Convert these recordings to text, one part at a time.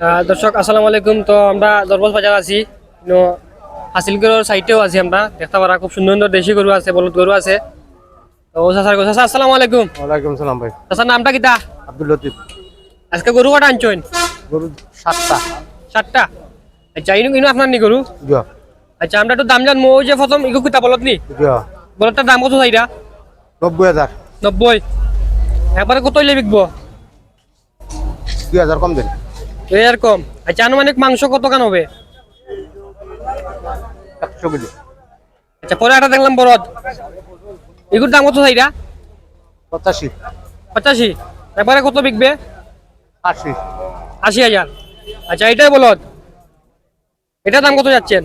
দর্শক আসসালামু আলাইকুম। তো আমরা দরবাজ বাজার আছি, হাসিলগড়ের সাইটেও আছি। আমরা দেখতে পারা খুব সুন্দর সুন্দর দেশি গরু আছে, বলদ গরু আছে। তো চাচা আসসালামু আলাইকুম। ওয়ালাইকুম সালাম ভাই। চাচার নামটা কিতা? আব্দুল লতিফ। আজকে গরু কটা আনছেন? গরু 7টা। 7টা। আচ্ছা ইনু আপনার নি গরু? গিয়া আচ্ছা আমরা একটু দাম জানবো। ওই যে প্রথম ইগু কিতা বলদ নি? গিয়া বলদটার দাম কত চাইরা? 90,000। 90। একবারে কত হইলে বিকবো? 2,000 কম দেন। এরকম। আচ্ছা আনুমানিক মাংস কত কান হবে? 100 কেজি। আচ্ছা পরে একটা দেখলাম বলদ, এগুর দাম কত চাইরা? 85। 85। একবারে কত বিকবে? 80। 80,000। আচ্ছা এটাই বলদ, এটার দাম কত যাচ্ছেন?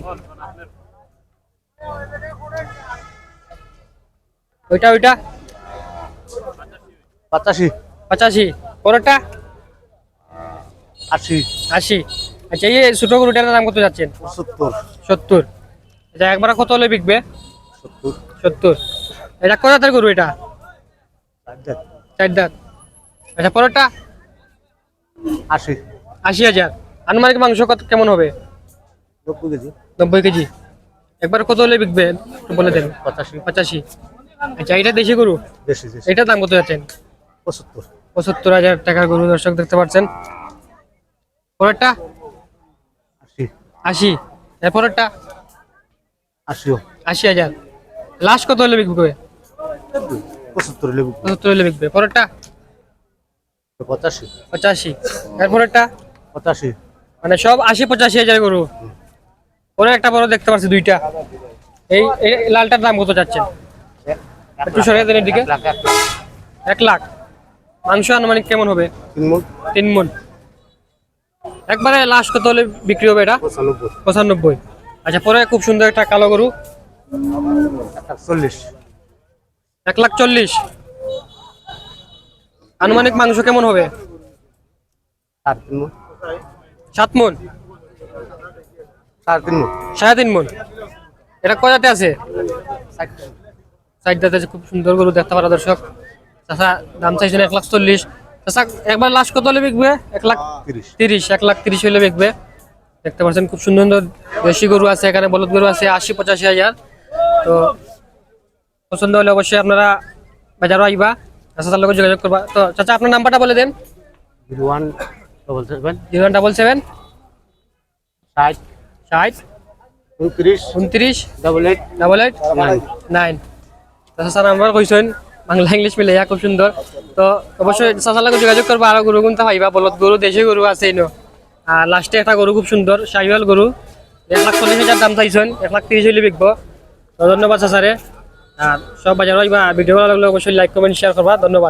ওইটা 85। 85। পরেরটা 80। 80। আচ্ছা এই ছোট গরুটার দাম কত যাচ্ছেন? 70। 70। আচ্ছা একবারে কত হলে বিকবে? 70। 70। এটা কত জাতের গরু এটা? 4 দাঁত। আচ্ছা পরেরটা 80। 80,000। আনুমানিক মাংস কত কেমন হবে? 90 কেজি। 90 কেজি। একবার কত হলে বিকবে একটু বলে দেন। 85। 85। আচ্ছা এটা দেশি গরু, বেশি বেশি। এটার দাম কত যাচ্ছেন? 75। 75,000 টাকার গরু দর্শক দেখতে পাচ্ছেন। পরেরটা 80। 80। এরপরেরটা 80। 80,000। লাস্ট কত হলে বিকবে? 75 লেবু। 75 হলে বিকবে। পরেরটা 85। 85। এরপরেরটা 85। মানে সব 80-85,000 গরু। পরে একটা বড় দেখতে পাচ্ছি দুইটা। এই এই লালটার দাম কত যাচ্ছেন? একটু সরিয়ে দেন এদিকে। 1 লাখ। মাংস আনুমানিক কেমন হবে? 3 মণ। 3 মণ। একবারে লাস্ট কত হলে বিক্রি হবে এটা? 95। 95। আচ্ছা পরে খুব সুন্দর একটা কালো গরু, 140। 1,40,000। আনুমানিক মাংস কেমন হবে? 3 মণ। 7 মণ। 3.5 মণ। 3.5 মণ। এটা কয়টাতে আছে? 4 দাঁতে আছে। খুব সুন্দর গরু দেখতে পারা দর্শক। চাচা দাম চাইছেন 1,40,000। চাচা একবার লাস্ট কত হলে বিকবে? 1,30,000। 1,30,000 হলে বিকবে। দেখতে পাচ্ছেন খুব সুন্দর সুন্দর দেশি গরু আছে, এখানে বলদ গরু আছে 80-85,000। তো পছন্দ হলে অবশ্যই আপনারা বাজারও আইবা, চাচার লগে যোগাযোগ করবা। তো চাচা আপনার নাম্বারটা বলে দেন। 0177 0177 60 60 29 29 88 88 9। চাচা নাম্বার কইছেন বাংলা ইংলিশ মিলে খুব সুন্দর। তো অবশ্যই চাচার লগে যোগাযোগ করবা। আরো গরু গুনতে পাইবা, বলদ গরু দেশি গরু আছে ইনো। আর লাস্টে একটা গরু খুব সুন্দর শাহিওয়াল গরু, 1,40,000 দাম চাইছেন, 1,30,000 হলে বিকবো। তো ধন্যবাদ চাচারে। আর সব বাজার ভিডিও ভালো লাগলে অবশ্যই লাইক কমেন্ট শেয়ার করবা। ধন্যবাদ।